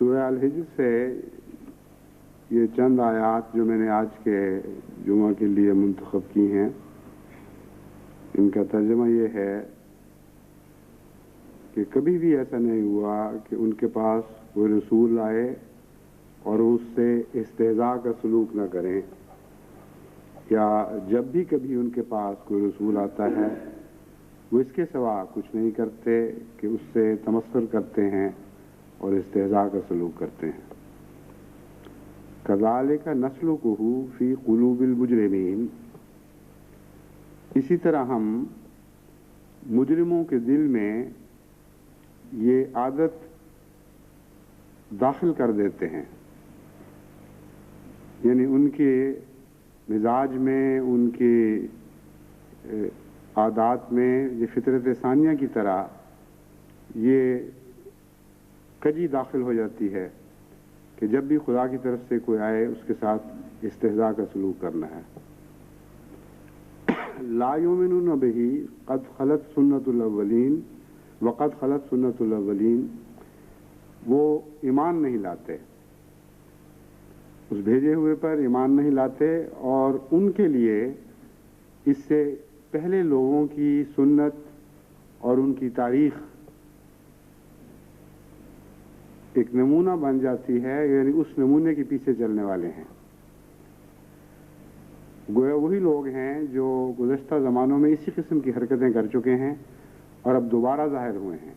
سورہ الحجر سے یہ چند آیات جو میں نے آج کے جمعہ کے لیے منتخب کی ہیں، ان کا ترجمہ یہ ہے کہ کبھی بھی ایسا نہیں ہوا کہ ان کے پاس کوئی رسول آئے اور اس سے استہزاء کا سلوک نہ کریں، یا جب بھی کبھی ان کے پاس کوئی رسول آتا ہے وہ اس کے سوا کچھ نہیں کرتے کہ اس سے تمسخر کرتے ہیں اور استہزاء کا سلوک کرتے ہیں۔ کذالک نسلکہ فی قلوب المجرمین، اسی طرح ہم مجرموں کے دل میں یہ عادت داخل کر دیتے ہیں، یعنی ان کے مزاج میں، ان کے عادات میں یہ فطرت ثانیہ کی طرح یہ کجی داخل ہو جاتی ہے کہ جب بھی خدا کی طرف سے کوئی آئے اس کے ساتھ استہزاء کا سلوک کرنا ہے۔ لا یؤمنون بہ قد خلت سنت الاولین وقد خلت سنت الاولین، وہ ایمان نہیں لاتے، اس بھیجے ہوئے پر ایمان نہیں لاتے، اور ان کے لیے اس سے پہلے لوگوں کی سنت اور ان کی تاریخ ایک نمونہ بن جاتی ہے، یعنی اس نمونے کے پیچھے چلنے والے ہیں۔ گویا وہی لوگ ہیں جو گزشتہ زمانوں میں اسی قسم کی حرکتیں کر چکے ہیں اور اب دوبارہ ظاہر ہوئے ہیں،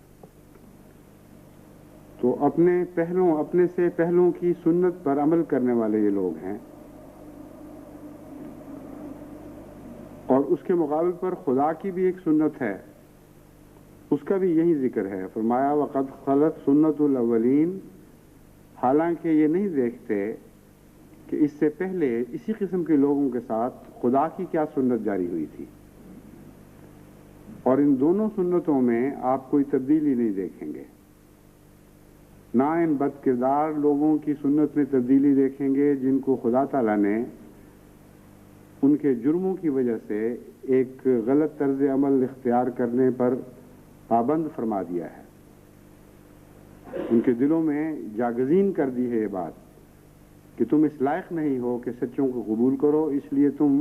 تو اپنے سے پہلوں کی سنت پر عمل کرنے والے یہ لوگ ہیں، اور اس کے مقابل پر خدا کی بھی ایک سنت ہے، اس کا بھی یہی ذکر ہے۔ فرمایا وقد خلت سنت الاولین، حالانکہ یہ نہیں دیکھتے کہ اس سے پہلے اسی قسم کے لوگوں کے ساتھ خدا کی کیا سنت جاری ہوئی تھی، اور ان دونوں سنتوں میں آپ کوئی تبدیلی نہیں دیکھیں گے، نہ ان بد کردار لوگوں کی سنت میں تبدیلی دیکھیں گے جن کو خدا تعالیٰ نے ان کے جرموں کی وجہ سے ایک غلط طرز عمل اختیار کرنے پر پابند فرما دیا ہے، ان کے دلوں میں جاگزین کر دی ہے یہ بات کہ تم اس لائق نہیں ہو کہ سچوں کو قبول کرو، اس لیے تم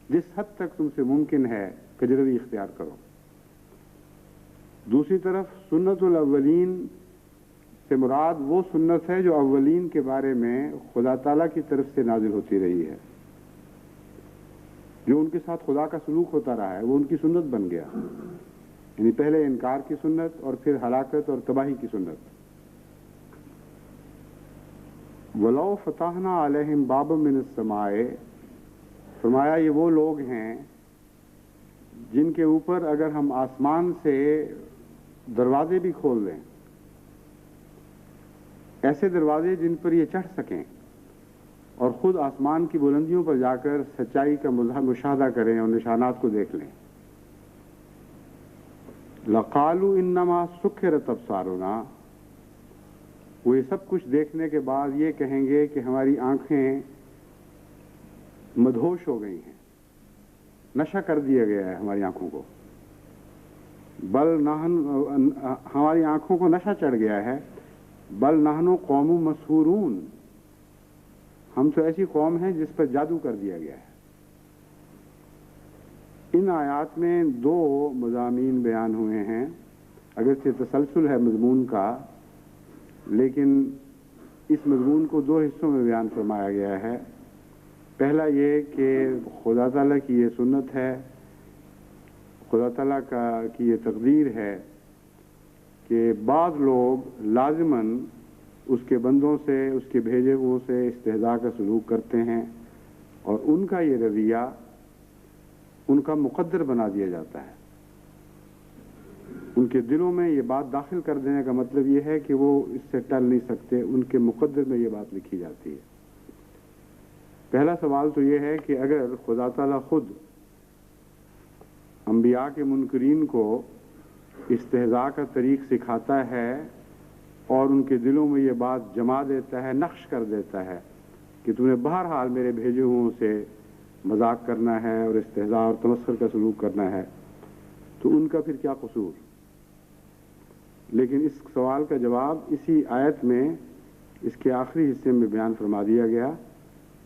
جس حد تک تم سے ممکن ہے کجروی اختیار کرو۔ دوسری طرف سنت الاولین سے مراد وہ سنت ہے جو اولین کے بارے میں خدا تعالیٰ کی طرف سے نازل ہوتی رہی ہے، جو ان کے ساتھ خدا کا سلوک ہوتا رہا ہے وہ ان کی سنت بن گیا، یعنی پہلے انکار کی سنت اور پھر ہلاکت اور تباہی کی سنت۔ وَلَوْ فَتَحْنَا عَلَيْهِمْ بَابًا مِّنَ السَّمَاءِ، فرمایا یہ وہ لوگ ہیں جن کے اوپر اگر ہم آسمان سے دروازے بھی کھول دیں، ایسے دروازے جن پر یہ چڑھ سکیں اور خود آسمان کی بلندیوں پر جا کر سچائی کا مشاہدہ کریں اور نشانات کو دیکھ لیں، لَقَالُوا إِنَّمَا سُكِّرَتْ أَبْصَارُنَا، وہ یہ سب کچھ دیکھنے کے بعد یہ کہیں گے کہ ہماری آنکھیں مدہوش ہو گئی ہیں، نشہ کر دیا گیا ہے ہماری آنکھوں کو، ہماری آنکھوں کو نشہ چڑھ گیا ہے، بل نحن قوم مسحورون، ہم تو ایسی قوم ہیں جس پر جادو کر دیا گیا ہے۔ ان آیات میں دو مضامین بیان ہوئے ہیں، اگرچہ تسلسل ہے مضمون کا، لیکن اس مضمون کو دو حصوں میں بیان فرمایا گیا ہے۔ پہلا یہ کہ خدا تعالیٰ کی یہ سنت ہے، خدا تعالیٰ کی یہ تقدیر ہے کہ بعض لوگ لازماً اس کے بندوں سے، اس کے بھیجے ہوئے سے استہزاء کا سلوک کرتے ہیں، اور ان کا یہ رویہ ان کا مقدر بنا دیا جاتا ہے۔ ان کے دلوں میں یہ بات داخل کر دینے کا مطلب یہ ہے کہ وہ اس سے ٹل نہیں سکتے، ان کے مقدر میں یہ بات لکھی جاتی ہے۔ پہلا سوال تو یہ ہے کہ اگر خدا تعالیٰ خود انبیاء کے منکرین کو استہزاء کا طریق سکھاتا ہے اور ان کے دلوں میں یہ بات جما دیتا ہے، نقش کر دیتا ہے کہ تم نے بہرحال میرے بھیجے ہوں سے مذاق کرنا ہے اور استہزاء اور تمسخر کا سلوک کرنا ہے، تو ان کا پھر کیا قصور؟ لیکن اس سوال کا جواب اسی آیت میں اس کے آخری حصے میں بیان فرما دیا گیا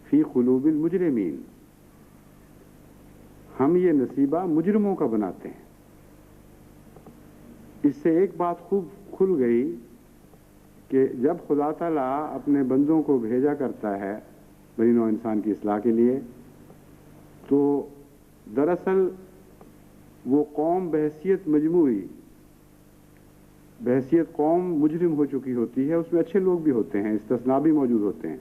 فی قلوب المجرمین، ہم یہ نصیبہ مجرموں کا بناتے ہیں۔ اس سے ایک بات خوب کھل گئی کہ جب خدا تعالیٰ اپنے بندوں کو بھیجا کرتا ہے بنی نوع انسان کی اصلاح کے لیے، تو دراصل وہ قوم بحیثیت مجموعی، بحیثیت قوم مجرم ہو چکی ہوتی ہے۔ اس میں اچھے لوگ بھی ہوتے ہیں، استثناء بھی موجود ہوتے ہیں،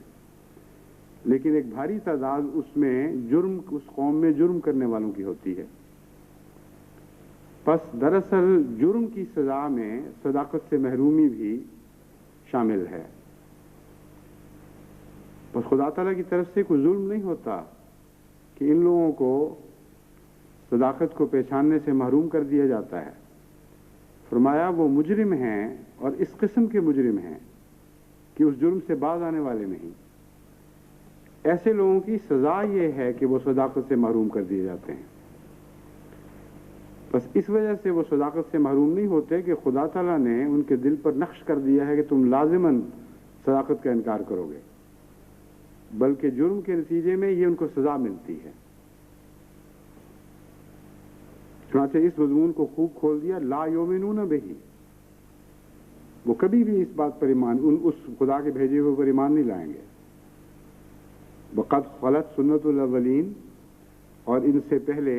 لیکن ایک بھاری تعداد اس میں جرم، اس قوم میں جرم کرنے والوں کی ہوتی ہے۔ پس دراصل جرم کی سزا میں صداقت سے محرومی بھی شامل ہے۔ بس خدا تعالیٰ کی طرف سے کوئی ظلم نہیں ہوتا کہ ان لوگوں کو صداقت کو پہچاننے سے محروم کر دیا جاتا ہے۔ فرمایا وہ مجرم ہیں اور اس قسم کے مجرم ہیں کہ اس جرم سے باز آنے والے نہیں۔ ایسے لوگوں کی سزا یہ ہے کہ وہ صداقت سے محروم کر دیے جاتے ہیں۔ بس اس وجہ سے وہ صداقت سے محروم نہیں ہوتے کہ خدا تعالیٰ نے ان کے دل پر نقش کر دیا ہے کہ تم لازماً صداقت کا انکار کرو گے، بلکہ جرم کے نتیجے میں یہ ان کو سزا ملتی ہے۔ چنانچہ اس مضمون کو خوب کھول دیا، لا یؤمنون بہ، وہ کبھی بھی اس بات پر ایمان، اس خدا کے بھیجے ہوئے پر ایمان نہیں لائیں گے۔ وقد خلت سنت الاولین، اور ان سے پہلے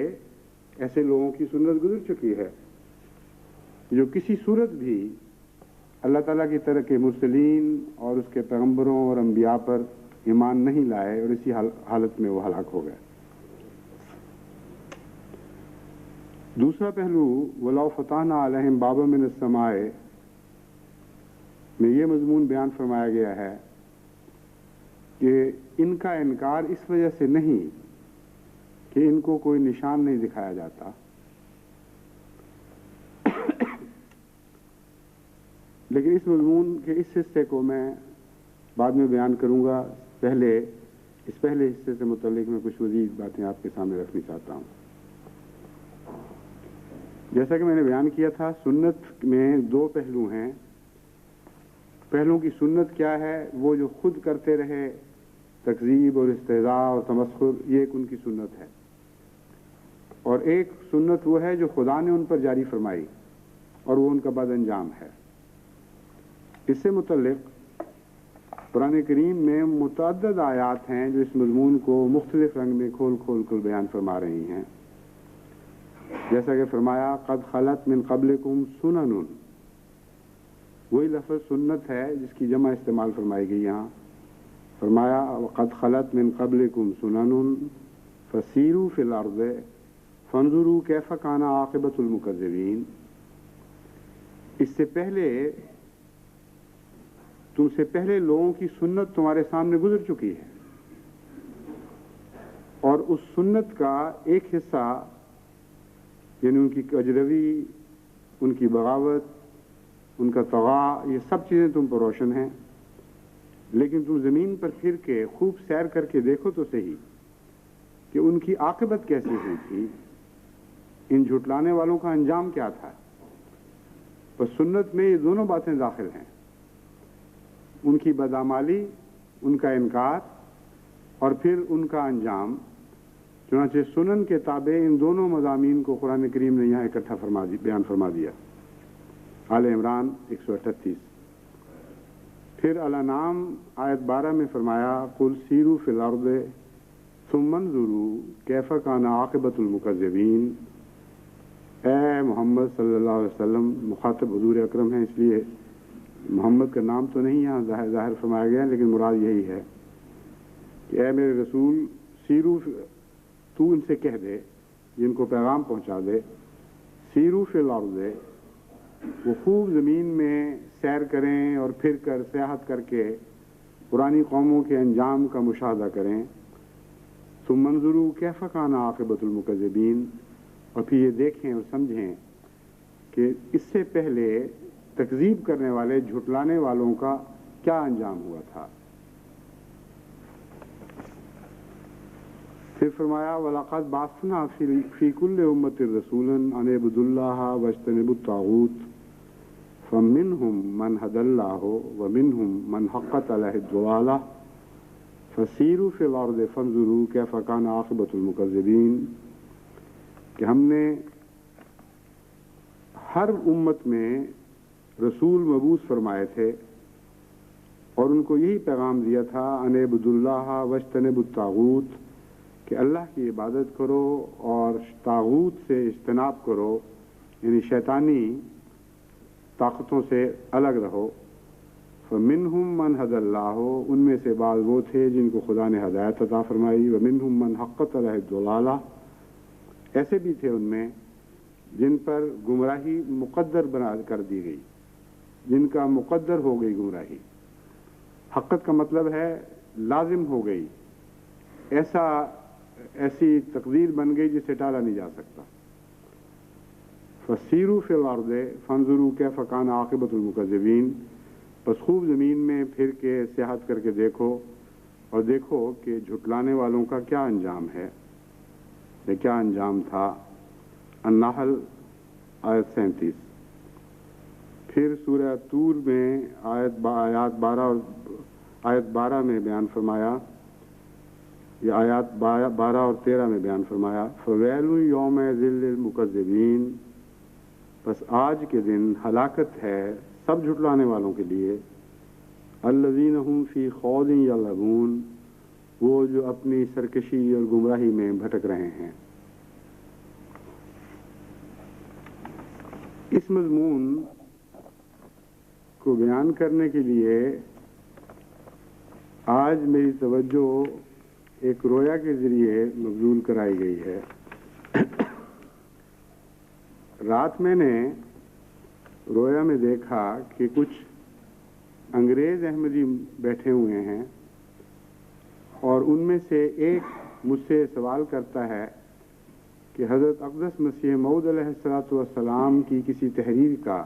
ایسے لوگوں کی سنت گزر چکی ہے جو کسی صورت بھی اللہ تعالیٰ کی طرح کے مرسلین اور اس کے پیغمبروں اور انبیاء پر ایمان نہیں لائے، اور اسی حالت میں وہ ہلاک ہو گئے۔ دوسرا پہلو وَلَوْ فَتَحْنَا عَلَيْهِمْ بَابًا مِنَ السَّمَاءِ میں یہ مضمون بیان فرمایا گیا ہے کہ ان کا انکار اس وجہ سے نہیں کہ ان کو کوئی نشان نہیں دکھایا جاتا، لیکن اس مضمون کے اس حصے کو میں بعد میں بیان کروں گا۔ اس پہلے حصے سے متعلق میں کچھ مزید باتیں آپ کے سامنے رکھنی چاہتا ہوں۔ جیسا کہ میں نے بیان کیا تھا، سنت میں دو پہلو ہیں۔ پہلوں کی سنت کیا ہے؟ وہ جو خود کرتے رہے، تکذیب اور استہزاء اور تمسخر، یہ ایک ان کی سنت ہے۔ اور ایک سنت وہ ہے جو خدا نے ان پر جاری فرمائی، اور وہ ان کا بد انجام ہے۔ اس سے متعلق قرآن کریم میں متعدد آیات ہیں جو اس مضمون کو مختلف رنگ میں کھول کھول کر بیان فرما رہی ہیں۔ جیسا کہ فرمایا قد خلت من قبلکم سنن، وہی لفظ سنت ہے جس کی جمع استعمال فرمائی گئی یہاں۔ فرمایا قد خلت من قبلکم سنن فسیروا فی الارض فانظروا کیف کان عاقبۃ المکذبین، اس سے پہلے، تم سے پہلے لوگوں کی سنت تمہارے سامنے گزر چکی ہے، اور اس سنت کا ایک حصہ یعنی ان کی کجروی، ان کی بغاوت، ان کا طغیٰ، یہ سب چیزیں تم پر روشن ہیں۔ لیکن تم زمین پر پھر کے خوب سیر کر کے دیکھو تو صحیح کہ ان کی عاقبت کیسی ہوئی تھی، ان جھٹلانے والوں کا انجام کیا تھا۔ بس سنت میں یہ دونوں باتیں داخل ہیں، ان کی بدعمالی، ان کا انکار، اور پھر ان کا انجام۔ چنانچہ سنن کے تابع ان دونوں مضامین کو قرآن کریم نے یہاں اکٹھا بیان فرما دیا۔ آل عمران 138۔ پھر الانعام آیت 12 میں فرمایا قل سیروا فی الارض ثم انظروا کیف کان عاقبۃ المکذبین۔ اے محمد صلی اللہ علیہ وسلم، مخاطب حضور اکرم ہیں، اس لیے محمد کا نام تو نہیں یہاں ظاہر فرمایا گیا، لیکن مراد یہی ہے کہ اے میرے رسول، سیرو، تو ان سے کہہ دے، جن کو پیغام پہنچا دے، سیرو فی الارض، وہ خوب زمین میں سیر کریں اور پھر کر سیاحت کر کے پرانی قوموں کے انجام کا مشاہدہ کریں۔ ثم انظروا کیف کان عاقبۃ المکذبین، اور پھر یہ دیکھیں اور سمجھیں کہ اس سے پہلے تکذیب کرنے والے، جھٹلانے والوں کا کیا انجام ہوا تھا۔ پھر فرمایا وَلَقَدْ بَعَثْنَا فِي كُلِّ أُمَّةٍ رَسُولًا أَنِ اعْبُدُوا اللَّهَ وَاجْتَنِبُوا الطَّاغُوتَ فمنہم من ہدی اللہ ومنہم من حقت علیہ الضلالہ فسیروا فی الارض فانظروا کیف کان عاقبۃ المکذبین، کہ ہم نے ہر امت میں رسول مبعوث فرمائے تھے اور ان کو یہی پیغام دیا تھا ان اعبدوا اللہ واجتنبوا الطاغوت، کہ اللہ کی عبادت کرو اور طاغوت سے اجتناب کرو، یعنی شیطانی طاقتوں سے الگ رہو۔ فمنہم من ہدی اللہ، ان میں سے بعض وہ تھے جن کو خدا نے ہدایت عطا فرمائی، ومنہم من حقت علیہ الضلالہ، ایسے بھی تھے ان میں جن پر گمراہی مقدر بنا کر دی گئی، جن کا مقدر ہو گئی گمراہی۔ حقت کا مطلب ہے لازم ہو گئی، ایسی تقدیر بن گئی جسے ٹالا نہیں جا سکتا۔ فسیروا فی الارض فانظروا کیف کان عاقبۃ المکذبین، پس خوب زمین میں پھر کے سیاحت کر کے دیکھو اور دیکھو کہ جھٹلانے والوں کا کیا انجام ہے، یہ کیا انجام تھا۔ النحل آیت 37۔ پھر سورہ طور میں آیات 12 میں بیان فرمایا، یہ آیات 12 اور 13 میں بیان فرمایا، فویل یومئذ للمکذبین، بس آج کے دن ہلاکت ہے سب جھٹلانے والوں کے لیے، الذین هم فی خوض یلعبون، وہ جو اپنی سرکشی اور گمراہی میں بھٹک رہے ہیں۔ اس مضمون کو بیان کرنے کے لیے آج میری توجہ ایک رویا کے ذریعے مبذول کرائی گئی ہے۔ رات میں نے رویا میں دیکھا کہ کچھ انگریز احمدی بیٹھے ہوئے ہیں اور ان میں سے ایک مجھ سے سوال کرتا ہے کہ حضرت اقدس مسیح موعود علیہ الصلوۃ والسلام کی کسی تحریر کا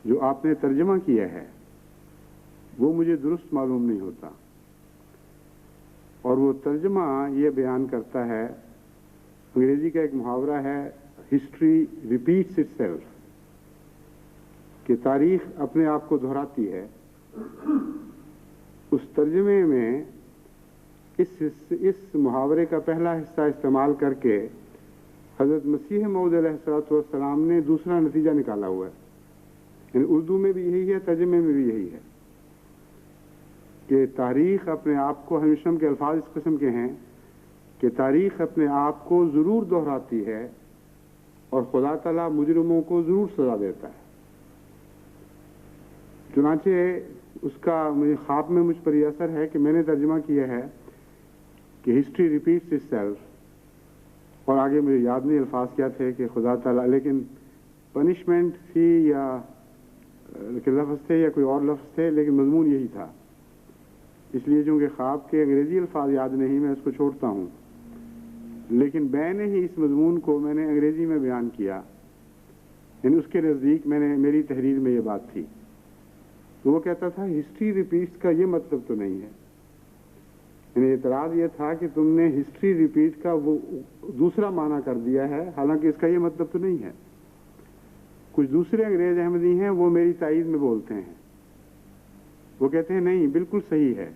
جو آپ نے ترجمہ کیا ہے وہ مجھے درست معلوم نہیں ہوتا، اور وہ ترجمہ یہ بیان کرتا ہے، انگریزی کا ایک محاورہ ہے ہسٹری ریپیٹس اٹ سیلف، کہ تاریخ اپنے آپ کو دہراتی ہے۔ اس ترجمے میں اس محاورے کا پہلا حصہ استعمال کر کے حضرت مسیح موعود علیہ الصلوۃ والسلام نے دوسرا نتیجہ نکالا ہوا ہے، یعنی اردو میں بھی یہی ہے، ترجمے میں بھی یہی ہے کہ تاریخ اپنے آپ کو، ہمیشم کے الفاظ اس قسم کے ہیں کہ تاریخ اپنے آپ کو ضرور دہراتی ہے اور خدا تعالیٰ مجرموں کو ضرور سزا دیتا ہے۔ چنانچہ اس کا مجھے خواب میں مجھ پر یہ اثر ہے کہ میں نے ترجمہ کیا ہے کہ ہسٹری ریپیٹس اٹ سیلف، اور آگے مجھے یاد نہیں الفاظ کیا تھے کہ خدا تعالیٰ، لیکن پنشمنٹ تھی یا لفظ تھے یا کوئی اور لفظ تھے، لیکن مضمون یہی تھا۔ اس لیے چونکہ خواب کے انگریزی الفاظ یاد نہیں، میں اس کو چھوڑتا ہوں، لیکن میں نے ہی اس مضمون کو میں نے انگریزی میں بیان کیا، یعنی اس کے نزدیک میری تحریر میں یہ بات تھی۔ تو وہ کہتا تھا ہسٹری ریپیٹس کا یہ مطلب تو نہیں ہے، یعنی اعتراض یہ تھا کہ تم نے ہسٹری ریپیٹ کا وہ دوسرا معنی کر دیا ہے، حالانکہ اس کا یہ مطلب تو نہیں ہے۔ کچھ دوسرے انگریز احمدی ہیں وہ میری تائید میں بولتے ہیں، وہ کہتے ہیں نہیں بالکل صحیح ہے،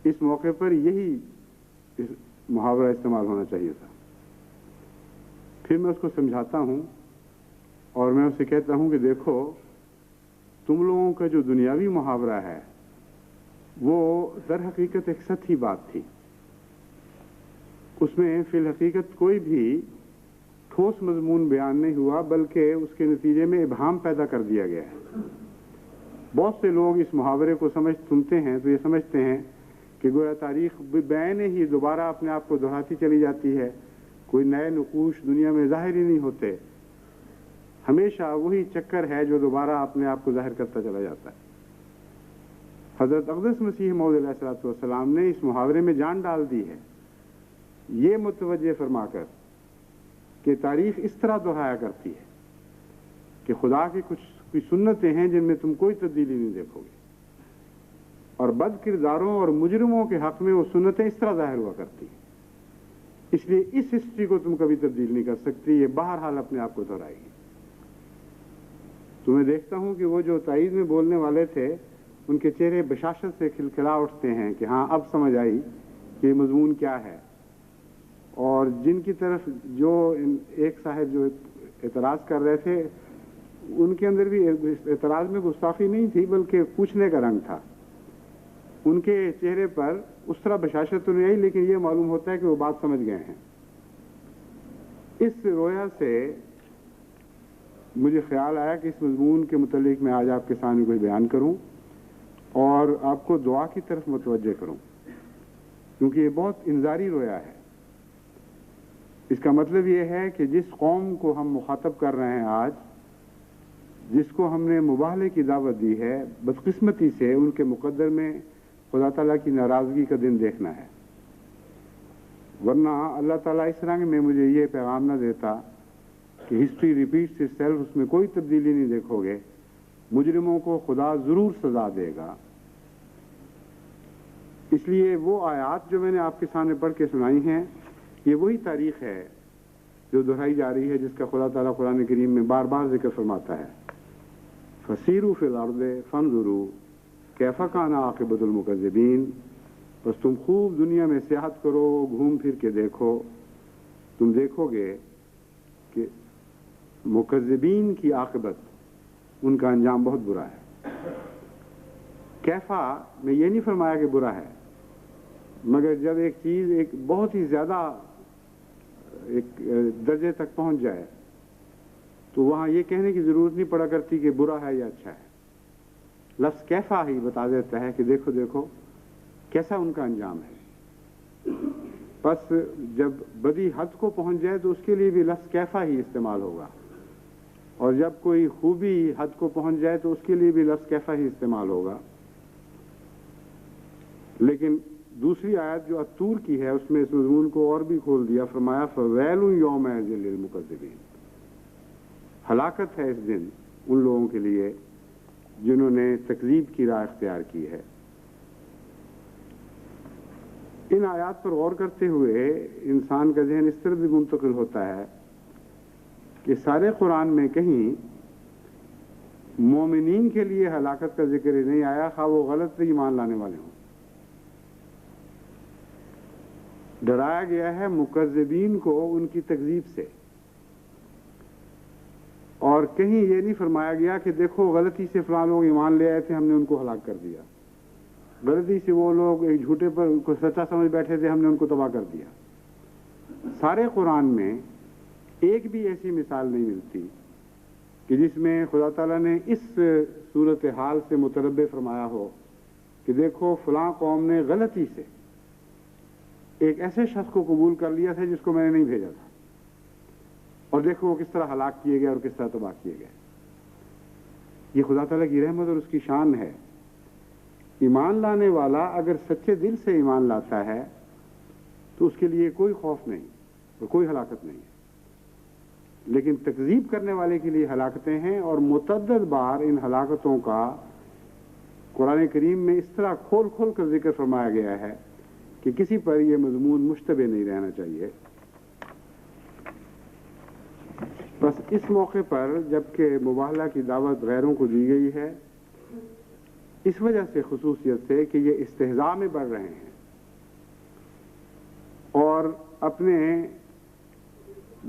اس موقع پر یہی محاورہ استعمال ہونا چاہیے تھا۔ پھر میں اس کو سمجھاتا ہوں اور میں اسے کہتا ہوں کہ دیکھو، تم لوگوں کا جو دنیاوی محاورہ ہے وہ در حقیقت ایک سطحی بات تھی، اس میں فی الحقیقت کوئی بھی ٹھوس مضمون بیان نہیں ہوا، بلکہ اس کے نتیجے میں ابہام پیدا کر دیا گیا ہے۔ بہت سے لوگ اس محاورے کو سنتے ہیں تو یہ سمجھتے ہیں کہ گویا تاریخ بعین ہی دوبارہ اپنے آپ کو دہراتی چلی جاتی ہے، کوئی نئے نقوش دنیا میں ظاہر ہی نہیں ہوتے، ہمیشہ وہی چکر ہے جو دوبارہ اپنے آپ کو ظاہر کرتا چلا جاتا ہے۔ حضرت اقدس مسیح موعود علیہ الصلوۃ والسلام نے اس محاورے میں جان ڈال دی ہے، یہ متوجہ فرما کر کہ تاریخ اس طرح دہرایا کرتی ہے کہ خدا کی کچھ سنتیں ہیں جن میں تم کوئی تبدیلی نہیں دیکھو گے، اور بد کرداروں اور مجرموں کے حق میں وہ سنتیں اس طرح ظاہر ہوا کرتی ہیں، اس لیے اس ہسٹری کو تم کبھی تبدیل نہیں کر سکتی، یہ بہرحال اپنے آپ کو دہرائے گی۔ تو میں دیکھتا ہوں کہ وہ جو تائید میں بولنے والے تھے ان کے چہرے بشاشت سے کھلکھلا اٹھتے ہیں کہ ہاں اب سمجھ آئی کہ یہ مضمون کیا ہے، اور جن کی طرف جو ایک صاحب جو اعتراض کر رہے تھے ان کے اندر بھی اعتراض میں گستاخی نہیں تھی بلکہ پوچھنے کا رنگ تھا. ان کے چہرے پر اس طرح بشاشت تو نہیں آئی، لیکن یہ معلوم ہوتا ہے کہ وہ بات سمجھ گئے ہیں. اس رویا سے مجھے خیال آیا کہ اس مضمون کے متعلق میں آج آپ کے سامنے کوئی بیان کروں اور آپ کو دعا کی طرف متوجہ کروں، کیونکہ یہ بہت انذاری رویا ہے. اس کا مطلب یہ ہے کہ جس قوم کو ہم مخاطب کر رہے ہیں آج، جس کو ہم نے مباہلے کی دعوت دی ہے، بدقسمتی سے ان کے مقدر میں خدا تعالیٰ کی ناراضگی کا دن دیکھنا ہے. ورنہ اللہ تعالیٰ اس رنگ میں مجھے یہ پیغام نہ دیتا کہ ہسٹری ریپیٹس اٹ سیلف، اس میں کوئی تبدیلی نہیں دیکھو گے، مجرموں کو خدا ضرور سزا دے گا. اس لیے وہ آیات جو میں نے آپ کے سامنے پڑھ کے سنائی ہیں، یہ وہی تاریخ ہے جو دہرائی جا رہی ہے، جس کا خدا تعالیٰ قرآن کریم میں بار بار ذکر فرماتا ہے. فسیروا فی الارض فانظروا کیف کان عاقبۃ المکذبین. بس تم خوب دنیا میں سیاحت کرو، گھوم پھر کے دیکھو، تم دیکھو گے کہ مکذبین کی عاقبت، ان کا انجام بہت برا ہے. کیفا میں یہ نہیں فرمایا کہ برا ہے، مگر جب ایک چیز ایک بہت ہی زیادہ ایک درجے تک پہنچ جائے تو وہاں یہ کہنے کی ضرورت نہیں پڑا کرتی کہ برا ہے یا اچھا ہے. لفظ کیفا ہی بتا دیتا ہے کہ دیکھو دیکھو کیسا ان کا انجام ہے. بس جب بدی حد کو پہنچ جائے تو اس کے لیے بھی لفظ کیفا ہی استعمال ہوگا، اور جب کوئی خوبی حد کو پہنچ جائے تو اس کے لیے بھی لفظ کیفا ہی استعمال ہوگا. لیکن دوسری آیت جو الطور کی ہے اس میں اس مضمون کو اور بھی کھول دیا، فرمایا فویل یومئذ للمکذبین. ہلاکت ہے اس دن ان لوگوں کے لیے جنہوں نے تکذیب کی راہ اختیار کی ہے. ان آیات پر غور کرتے ہوئے انسان کا ذہن اس طرح بھی منتقل ہوتا ہے کہ سارے قرآن میں کہیں مومنین کے لیے ہلاکت کا ذکر ہی نہیں آیا، خواہ وہ غلط ایمان لانے والے ہوں. ڈرایا گیا ہے مکذبین کو ان کی تکذیب سے، اور کہیں یہ نہیں فرمایا گیا کہ دیکھو غلطی سے فلاں لوگ ایمان لے آئے تھے، ہم نے ان کو ہلاک کر دیا. غلطی سے وہ لوگ ایک جھوٹے پر کو سچا سمجھ بیٹھے تھے، ہم نے ان کو تباہ کر دیا. سارے قرآن میں ایک بھی ایسی مثال نہیں ملتی کہ جس میں خدا تعالیٰ نے اس صورتحال سے متنبع فرمایا ہو کہ دیکھو فلاں قوم نے غلطی سے ایک ایسے شخص کو قبول کر لیا تھا جس کو میں نے نہیں بھیجا تھا، اور دیکھو وہ کس طرح ہلاک کیے گئے اور کس طرح تباہ کیے گئے. یہ خدا تعالیٰ کی رحمت اور اس کی شان ہے. ایمان لانے والا اگر سچے دل سے ایمان لاتا ہے تو اس کے لیے کوئی خوف نہیں اور کوئی ہلاکت نہیں ہے، لیکن تکذیب کرنے والے کے لیے ہلاکتیں ہیں. اور متعدد بار ان ہلاکتوں کا قرآن کریم میں اس طرح کھول کھول کر ذکر فرمایا گیا ہے کہ کسی پر یہ مضمون مشتبہ نہیں رہنا چاہیے. بس اس موقع پر جبکہ مباہلہ کی دعوت غیروں کو دی گئی ہے، اس وجہ سے خصوصیت سے کہ یہ استہزاء میں بڑھ رہے ہیں اور اپنے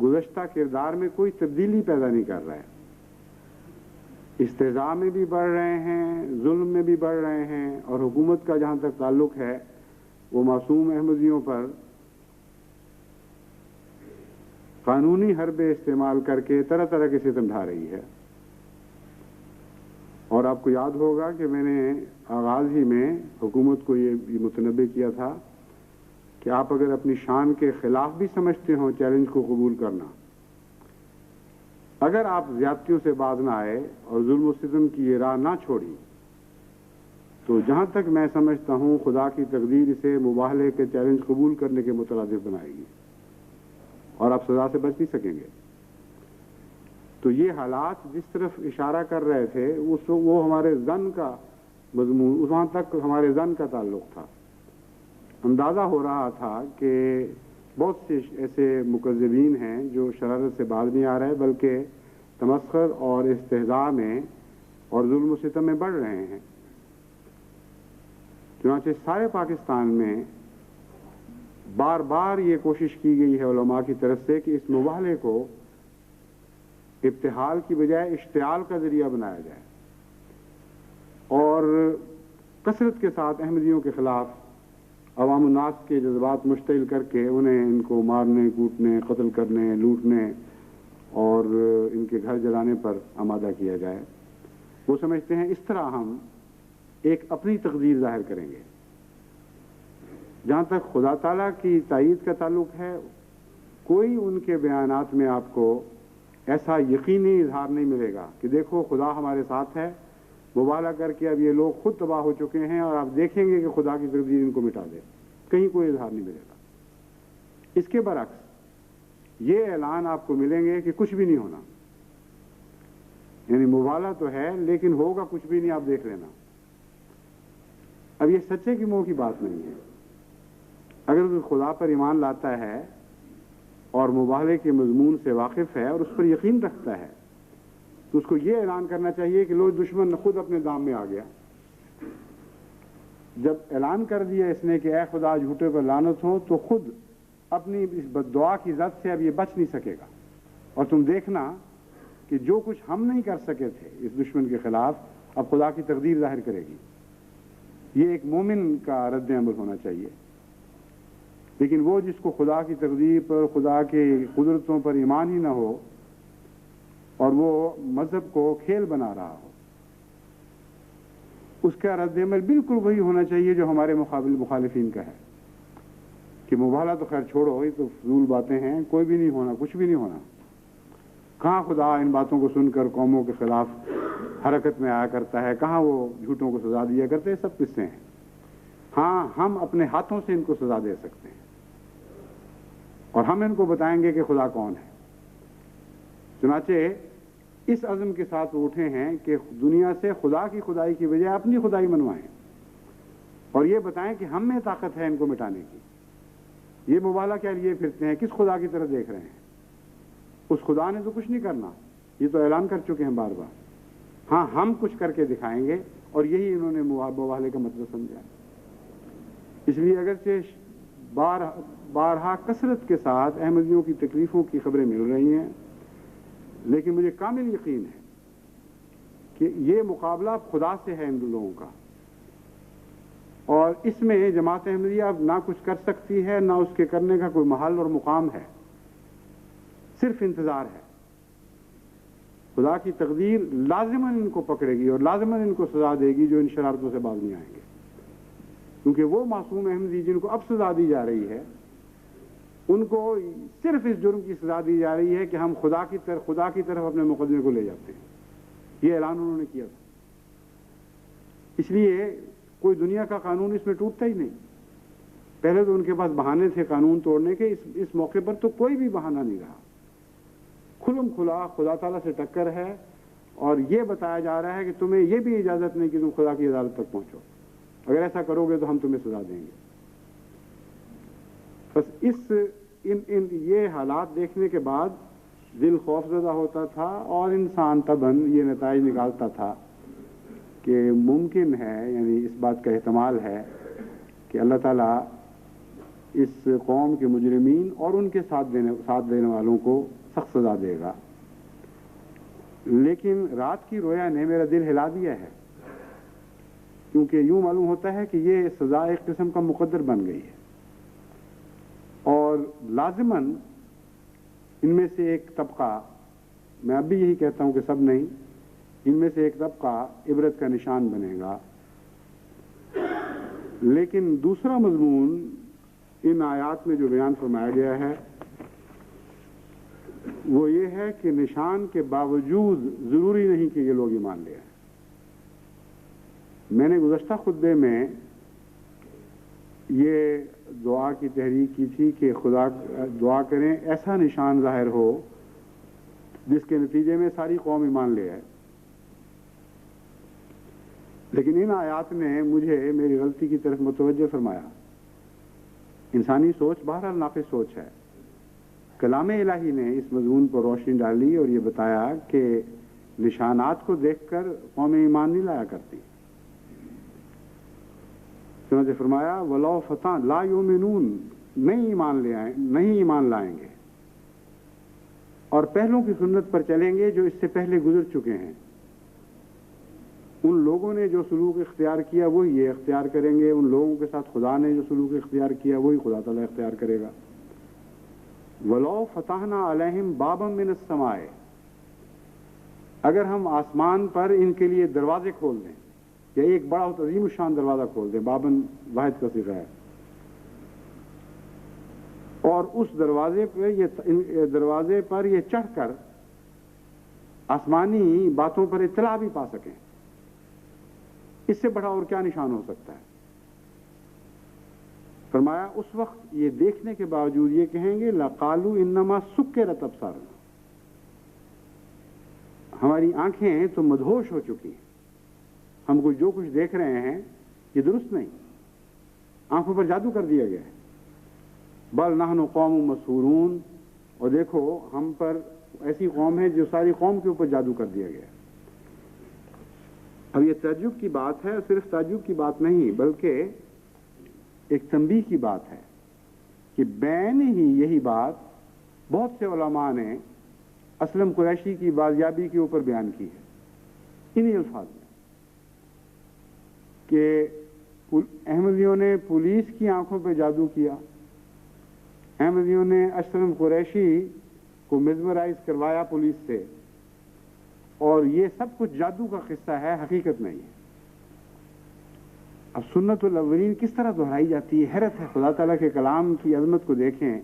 گزشتہ کردار میں کوئی تبدیلی پیدا نہیں کر رہے. استہزاء میں بھی بڑھ رہے ہیں، ظلم میں بھی بڑھ رہے ہیں، اور حکومت کا جہاں تک تعلق ہے وہ معصوم احمدیوں پر قانونی حربے استعمال کر کے طرح طرح کے ستم ڈھا رہی ہے. اور آپ کو یاد ہوگا کہ میں نے آغاز ہی میں حکومت کو یہ متنبہ کیا تھا کہ آپ اگر اپنی شان کے خلاف بھی سمجھتے ہوں چیلنج کو قبول کرنا، اگر آپ زیادتیوں سے باز نہ آئے اور ظلم و ستم کی یہ راہ نہ چھوڑی تو جہاں تک میں سمجھتا ہوں خدا کی تقدیر اسے مباہلے کے چیلنج قبول کرنے کے مترادف بنائے گی اور آپ سزا سے بچ نہیں سکیں گے. تو یہ حالات جس طرف اشارہ کر رہے تھے وہ ہمارے ظن کا مضمون، وہاں تک ہمارے ظن کا تعلق تھا. اندازہ ہو رہا تھا کہ بہت سے ایسے مکذبین ہیں جو شرارت سے باز نہیں آ رہے بلکہ تمسخر اور استہزاء میں اور ظلم و ستم میں بڑھ رہے ہیں۔ چنانچہ سارے پاکستان میں بار بار یہ کوشش کی گئی ہے علماء کی طرف سے کہ اس مباہلے کو ابتحال کی بجائے اشتعال کا ذریعہ بنایا جائے، اور کثرت کے ساتھ احمدیوں کے خلاف عوام الناس کے جذبات مشتعل کر کے انہیں ان کو مارنے، کوٹنے، قتل کرنے، لوٹنے اور ان کے گھر جلانے پر آمادہ کیا جائے۔ وہ سمجھتے ہیں اس طرح ہم ایک اپنی تقدیر ظاہر کریں گے۔ جہاں تک خدا تعالیٰ کی تائید کا تعلق ہے، کوئی ان کے بیانات میں آپ کو ایسا یقینی اظہار نہیں ملے گا کہ دیکھو خدا ہمارے ساتھ ہے، مبالغہ کر کے اب یہ لوگ خود تباہ ہو چکے ہیں اور آپ دیکھیں گے کہ خدا کی تقدیر ان کو مٹا دے۔ کہیں کوئی اظہار نہیں ملے گا۔ اس کے برعکس یہ اعلان آپ کو ملیں گے کہ کچھ بھی نہیں ہونا، یعنی مبالغہ تو ہے لیکن ہوگا کچھ بھی نہیں، آپ دیکھ لینا۔ اب یہ سچے کی منہ کی بات نہیں ہے۔ اگر کوئی خدا پر ایمان لاتا ہے اور مبالغے کے مضمون سے واقف ہے اور اس پر یقین رکھتا ہے تو اس کو یہ اعلان کرنا چاہیے کہ لو دشمن خود اپنے دام میں آ گیا۔ جب اعلان کر دیا اس نے کہ اے خدا جھوٹے پر لعنت ہو، تو خود اپنی اس بد دعا کی زد سے اب یہ بچ نہیں سکے گا، اور تم دیکھنا کہ جو کچھ ہم نہیں کر سکے تھے اس دشمن کے خلاف، اب خدا کی تقدیر ظاہر کرے گی۔ یہ ایک مومن کا رد عمل ہونا چاہیے۔ لیکن وہ جس کو خدا کی تقدیر پر، خدا کے قدرتوں پر ایمان ہی نہ ہو اور وہ مذہب کو کھیل بنا رہا ہو، اس کا رد عمل بالکل وہی ہونا چاہیے جو ہمارے مخالفین کا ہے کہ مبالغہ تو خیر چھوڑو، یہ تو فضول باتیں ہیں، کوئی بھی نہیں ہونا، کچھ بھی نہیں ہونا۔ کہاں خدا ان باتوں کو سن کر قوموں کے خلاف حرکت میں آیا کرتا ہے، کہاں وہ جھوٹوں کو سزا دیا کرتے ہیں، سب قصے ہیں۔ ہاں ہم اپنے ہاتھوں سے ان کو سزا دے سکتے ہیں اور ہم ان کو بتائیں گے کہ خدا کون ہے۔ چنانچہ اس عزم کے ساتھ وہ اٹھے ہیں کہ دنیا سے خدا کی خدائی کی بجائے اپنی خدائی منوائیں اور یہ بتائیں کہ ہم میں طاقت ہے ان کو مٹانے کی۔ یہ مبالغہ کیا لیے پھرتے ہیں، کس خدا کی طرف دیکھ رہے ہیں؟ اس خدا نے تو کچھ نہیں کرنا، یہ تو اعلان کر چکے ہیں بار بار۔ ہاں ہم کچھ کر کے دکھائیں گے، اور یہی انہوں نے مبالغے کا مطلب سمجھا۔ اس لیے اگرچہ بارہا کثرت کے ساتھ احمدیوں کی تکلیفوں کی خبریں مل رہی ہیں، لیکن مجھے کامل یقین ہے کہ یہ مقابلہ خدا سے ہے ان لوگوں کا، اور اس میں جماعت احمدیہ اب نہ کچھ کر سکتی ہے، نہ اس کے کرنے کا کوئی محل اور مقام ہے، صرف انتظار ہے۔ خدا کی تقدیر لازماً ان کو پکڑے گی اور لازماً ان کو سزا دے گی جو ان شرارتوں سے باز نہیں آئیں گے، کیونکہ وہ معصوم احمدی جن کو اب سزا دی جا رہی ہے، ان کو صرف اس جرم کی سزا دی جا رہی ہے کہ ہم خدا کی طرف اپنے مقدمے کو لے جاتے ہیں۔ یہ اعلان انہوں نے کیا تھا۔ اس لیے کوئی دنیا کا قانون اس میں ٹوٹتا ہی نہیں۔ پہلے تو ان کے پاس بہانے تھے قانون توڑنے کے، اس موقع پر تو کوئی بھی بہانہ نہیں رہا۔ کھلم کھلا خدا تعالیٰ سے ٹکر ہے، اور یہ بتایا جا رہا ہے کہ تمہیں یہ بھی اجازت نہیں کہ تم خدا کی عدالت تک پہنچو، اگر ایسا کرو گے تو ہم تمہیں سزا دیں گے۔ بس یہ حالات دیکھنے کے بعد دل خوف زدہ ہوتا تھا، اور انسان طبعاً یہ نتائج نکالتا تھا کہ ممکن ہے، یعنی اس بات کا احتمال ہے کہ اللہ تعالیٰ اس قوم کے مجرمین اور ان کے ساتھ دینے والوں کو سخت سزا دے گا۔ لیکن رات کی رویا نے میرا دل ہلا دیا ہے، کیونکہ یوں معلوم ہوتا ہے کہ یہ سزا ایک قسم کا مقدر بن گئی ہے، اور لازماً ان میں سے ایک طبقہ، میں اب بھی یہی کہتا ہوں کہ سب نہیں، ان میں سے ایک طبقہ عبرت کا نشان بنے گا۔ لیکن دوسرا مضمون ان آیات میں جو بیان فرمایا گیا ہے وہ یہ ہے کہ نشان کے باوجود ضروری نہیں کہ یہ لوگ ایمان لے آئیں۔ میں نے گزشتہ خطبے میں یہ دعا کی تحریک کی تھی کہ خدا دعا کریں ایسا نشان ظاہر ہو جس کے نتیجے میں ساری قوم ایمان لے آئے، لیکن ان آیات نے مجھے میری غلطی کی طرف متوجہ فرمایا۔ انسانی سوچ بہرحال ناقص سوچ ہے، کلام الہی نے اس مضمون پر روشنی ڈالی اور یہ بتایا کہ نشانات کو دیکھ کر قومیں ایمان نہیں لایا کرتی. چنانچہ فرمایا وَلَوْ فَتَحْنَا لَا يُؤْمِنُونَ، نہیں ایمان لائیں گے اور پہلوں کی سنت پر چلیں گے جو اس سے پہلے گزر چکے ہیں. ان لوگوں نے جو سلوک اختیار کیا وہی یہ اختیار کریں گے، ان لوگوں کے ساتھ خدا نے جو سلوک اختیار کیا وہی خدا تعالیٰ اختیار کرے گا. وَلَوْ فَتَحْنَا عَلَيْهِمْ بَابًا مِّنَ السَّمَاءِ، اگر ہم آسمان پر ان کے لیے دروازے کھول دیں یا ایک بڑا عظیم الشان دروازہ کھول دیں، بابن واحد کا صیغہ ہے، اور اس دروازے پر یہ چڑھ کر آسمانی باتوں پر اطلاع بھی پا سکیں، اس سے بڑا اور کیا نشان ہو سکتا ہے؟ فرمایا اس وقت یہ دیکھنے کے باوجود یہ کہیں گے لَقَالُوا إِنَّمَا سُكِّرَتْ أَبْصَارُنَا، ہماری آنکھیں تو مدہوش ہو چکی ہیں، ہم کو جو کچھ دیکھ رہے ہیں یہ درست نہیں، آنکھوں پر جادو کر دیا گیا ہے. بل نحن قوم مسحورون، اور دیکھو ہم پر ایسی قوم ہے جو ساری قوم کے اوپر جادو کر دیا گیا ہے. اب یہ تعجب کی بات ہے، صرف تعجب کی بات نہیں بلکہ ایک تنبیہ کی بات ہے کہ بین ہی یہی بات بہت سے علماء نے اسلم قریشی کی بازیابی کے اوپر بیان کی ہے انہی الفاظ میں کہ احمدیوں نے پولیس کی آنکھوں پہ جادو کیا، احمدیوں نے اسلم قریشی کو میزمرائز کروایا پولیس سے، اور یہ سب کچھ جادو کا قصہ ہے، حقیقت نہیں ہے. اب سنت الاولین کس طرح دہرائی جاتی ہے، حیرت ہے. خدا تعالیٰ کے کلام کی عظمت کو دیکھیں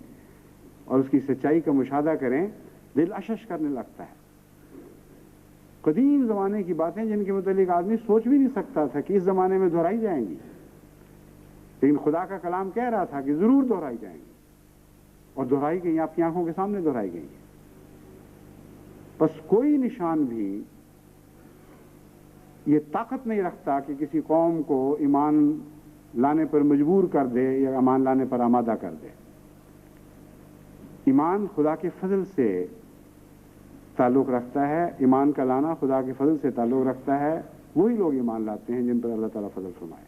اور اس کی سچائی کا مشاہدہ کریں، دل اشش کرنے لگتا ہے. قدیم زمانے کی باتیں جن کے متعلق آدمی سوچ بھی نہیں سکتا تھا کہ اس زمانے میں دہرائی جائیں گی، لیکن خدا کا کلام کہہ رہا تھا کہ ضرور دہرائی جائیں گی، اور دہرائی گئی، آپ کی آنکھوں کے سامنے دہرائی گئی. بس کوئی نشان بھی یہ طاقت نہیں رکھتا کہ کسی قوم کو ایمان لانے پر مجبور کر دے یا ایمان لانے پر آمادہ کر دے. ایمان خدا کے فضل سے تعلق رکھتا ہے، ایمان کا لانا خدا کے فضل سے تعلق رکھتا ہے. وہی لوگ ایمان لاتے ہیں جن پر اللہ تعالیٰ فضل فرمائے.